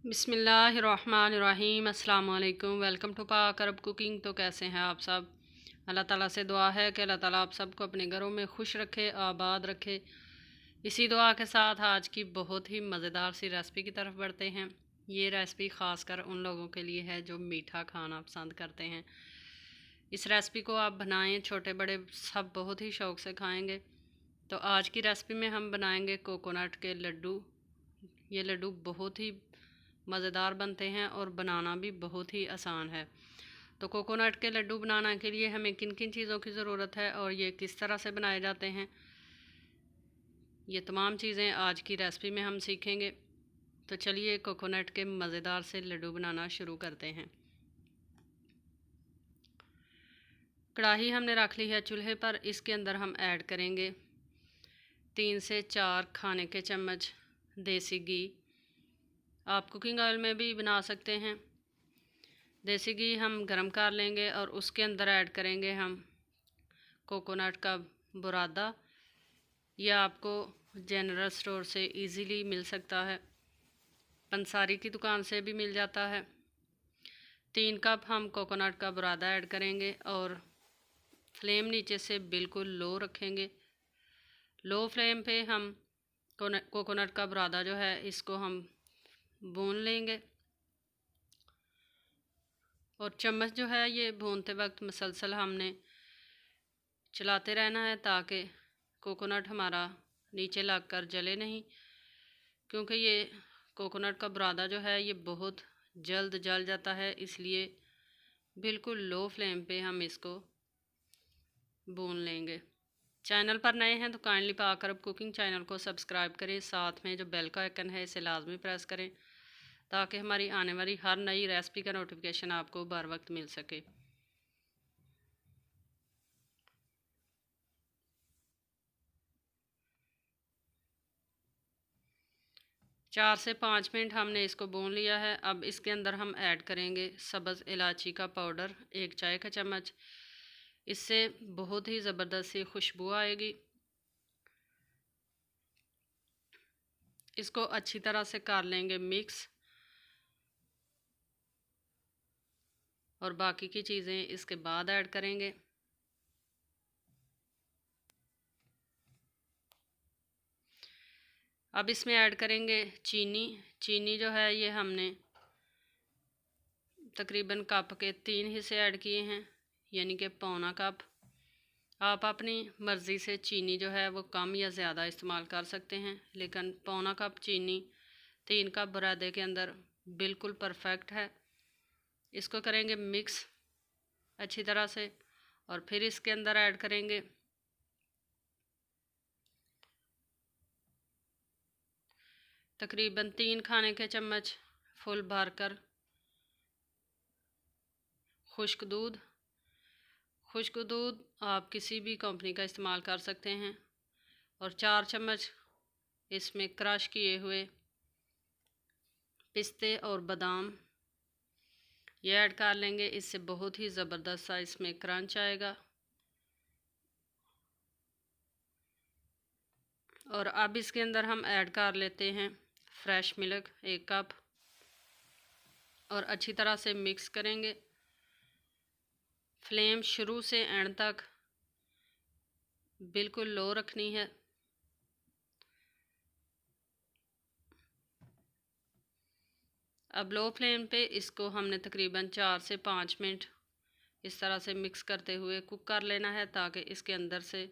बिस्मिल्लाहिर्रहमानिर्रहीम। अस्सलाम वालेकुम। वेलकम टू पाक अरब कुकिंग। तो कैसे हैं आप सब? अल्लाह ताला से दुआ है कि अल्लाह ताला आप सबको अपने घरों में खुश रखे, आबाद रखे। इसी दुआ के साथ आज की बहुत ही मज़ेदार सी रेसिपी की तरफ बढ़ते हैं। ये रेसिपी ख़ास कर उन लोगों के लिए है जो मीठा खाना पसंद करते हैं। इस रेसिपी को आप बनाएं, छोटे बड़े सब बहुत ही शौक़ से खाएँगे। तो आज की रेसिपी में हम बनाएंगे कोकोनट के लड्डू। ये लड्डू बहुत ही मज़ेदार बनते हैं और बनाना भी बहुत ही आसान है। तो कोकोनट के लड्डू बनाने के लिए हमें किन किन चीज़ों की ज़रूरत है और ये किस तरह से बनाए जाते हैं, ये तमाम चीज़ें आज की रेसिपी में हम सीखेंगे। तो चलिए कोकोनट के मज़ेदार से लड्डू बनाना शुरू करते हैं। कढ़ाई हमने रख ली है चूल्हे पर। इसके अंदर हम ऐड करेंगे 3 से 4 खाने के चम्मच देसी घी। आप कुकिंग ऑयल में भी बना सकते हैं। देसी घी हम गरम कर लेंगे और उसके अंदर ऐड करेंगे हम कोकोनट का बुरादा। यह आपको जनरल स्टोर से इजीली मिल सकता है, पंसारी की दुकान से भी मिल जाता है। 3 कप हम कोकोनट का बुरादा ऐड करेंगे और फ्लेम नीचे से बिल्कुल लो रखेंगे। लो फ्लेम पे हम कोकोनट का बुरादा जो है इसको हम भून लेंगे और चम्मच जो है ये भूनते वक्त मुसलसल हमने चलाते रहना है ताकि कोकोनट हमारा नीचे लगकर जले नहीं, क्योंकि ये कोकोनट का बुरादा जो है ये बहुत जल्द जल जाता है। इसलिए बिल्कुल लो फ्लेम पे हम इसको भून लेंगे। चैनल पर नए हैं तो काइंडली पाक अरब कुकिंग चैनल को सब्सक्राइब करें। साथ में जो बेल का आइकन है इसे लाजमी प्रेस करें ताकि हमारी आने वाली हर नई रेसिपी का नोटिफिकेशन आपको बर वक्त मिल सके। 4 से 5 मिनट हमने इसको भून लिया है। अब इसके अंदर हम ऐड करेंगे सब्ज़ इलायची का पाउडर 1 चाय का चम्मच। इससे बहुत ही ज़बरदस्त सी खुशबू आएगी। इसको अच्छी तरह से कर लेंगे मिक्स और बाकी की चीज़ें इसके बाद ऐड करेंगे। अब इसमें ऐड करेंगे चीनी। चीनी जो है ये हमने तकरीबन कप के 3 हिस्से ऐड किए हैं, यानी कि पौना कप। आप अपनी मर्ज़ी से चीनी जो है वो कम या ज़्यादा इस्तेमाल कर सकते हैं, लेकिन पौना कप चीनी 3 कप बुरादे के अंदर बिल्कुल परफेक्ट है। इसको करेंगे मिक्स अच्छी तरह से और फिर इसके अंदर ऐड करेंगे तकरीबन 3 खाने के चम्मच फुल भरकर खुश्क दूध। खुश्क दूध आप किसी भी कंपनी का इस्तेमाल कर सकते हैं और 4 चम्मच इसमें क्रश किए हुए पिस्ते और बादाम ये ऐड कर लेंगे। इससे बहुत ही ज़बरदस्त सा इसमें क्रंच आएगा। और अब इसके अंदर हम ऐड कर लेते हैं फ्रेश मिल्क 1 कप और अच्छी तरह से मिक्स करेंगे। फ्लेम शुरू से एंड तक बिल्कुल लो रखनी है। अब लो फ्लेम पे इसको हमने तकरीबन 4 से 5 मिनट इस तरह से मिक्स करते हुए कुक कर लेना है ताकि इसके अंदर से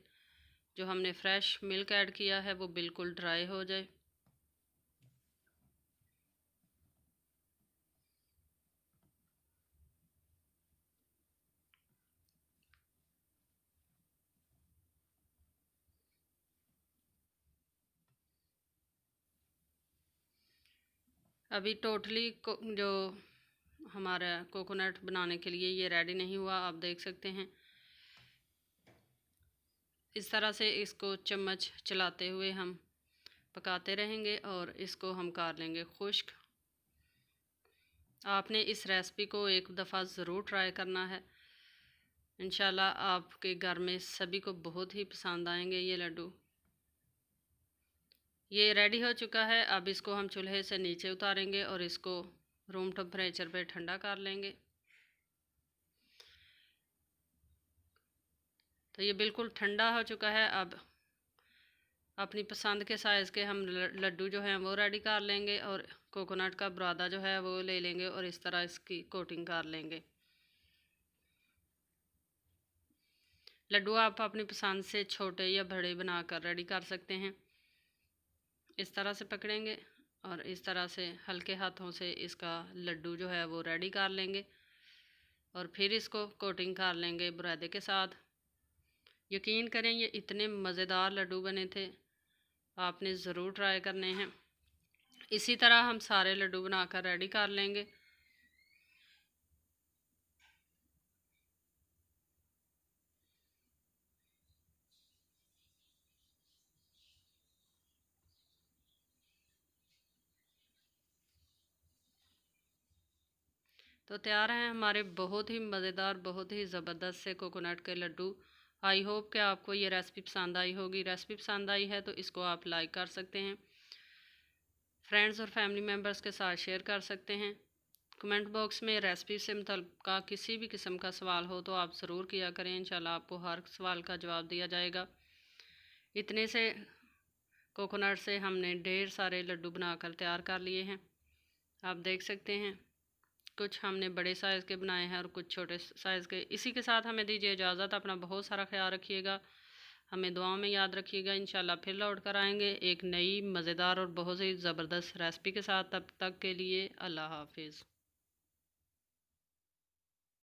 जो हमने फ्रेश मिल्क ऐड किया है वो बिल्कुल ड्राई हो जाए। अभी टोटली जो हमारा कोकोनट बनाने के लिए ये रेडी नहीं हुआ, आप देख सकते हैं। इस तरह से इसको चम्मच चलाते हुए हम पकाते रहेंगे और इसको हम कर लेंगे खुश्क। आपने इस रेसिपी को एक दफ़ा ज़रूर ट्राई करना है। इंशाल्लाह आपके घर में सभी को बहुत ही पसंद आएंगे ये लड्डू। ये रेडी हो चुका है। अब इसको हम चूल्हे से नीचे उतारेंगे और इसको रूम टेम्परेचर पे ठंडा कर लेंगे। तो ये बिल्कुल ठंडा हो चुका है। अब अपनी पसंद के साइज़ के हम लड्डू जो हैं वो रेडी कर लेंगे और कोकोनट का बुरादा जो है वो ले लेंगे और इस तरह इसकी कोटिंग कर लेंगे। लड्डू आप अपनी पसंद से छोटे या बड़े बनाकर रेडी कर सकते हैं। इस तरह से पकड़ेंगे और इस तरह से हल्के हाथों से इसका लड्डू जो है वो रेडी कर लेंगे और फिर इसको कोटिंग कर लेंगे बुरादे के साथ। यकीन करें ये इतने मज़ेदार लड्डू बने थे, आपने ज़रूर ट्राई करने हैं। इसी तरह हम सारे लड्डू बनाकर रेडी कर लेंगे। तो तैयार हैं हमारे बहुत ही मज़ेदार, बहुत ही ज़बरदस्त से कोकोनट के लड्डू। आई होप कि आपको ये रेसिपी पसंद आई होगी। रेसिपी पसंद आई है तो इसको आप लाइक कर सकते हैं, फ्रेंड्स और फैमिली मेम्बर्स के साथ शेयर कर सकते हैं। कमेंट बॉक्स में रेसिपी से मुतल्लिक़ किसी भी किस्म का सवाल हो तो आप ज़रूर किया करें, इंशाल्लाह आपको हर सवाल का जवाब दिया जाएगा। इतने से कोकोनट से हमने ढेर सारे लड्डू बनाकर तैयार कर लिए हैं, आप देख सकते हैं। कुछ हमने बड़े साइज़ के बनाए हैं और कुछ छोटे साइज़ के। इसी के साथ हमें दीजिए इजाज़त। अपना बहुत सारा ख्याल रखिएगा, हमें दुआओं में याद रखिएगा। इंशाल्लाह फिर लौट कर आएँगे एक नई मज़ेदार और बहुत ही ज़बरदस्त रेसिपी के साथ। तब तक के लिए अल्लाह हाफिज़।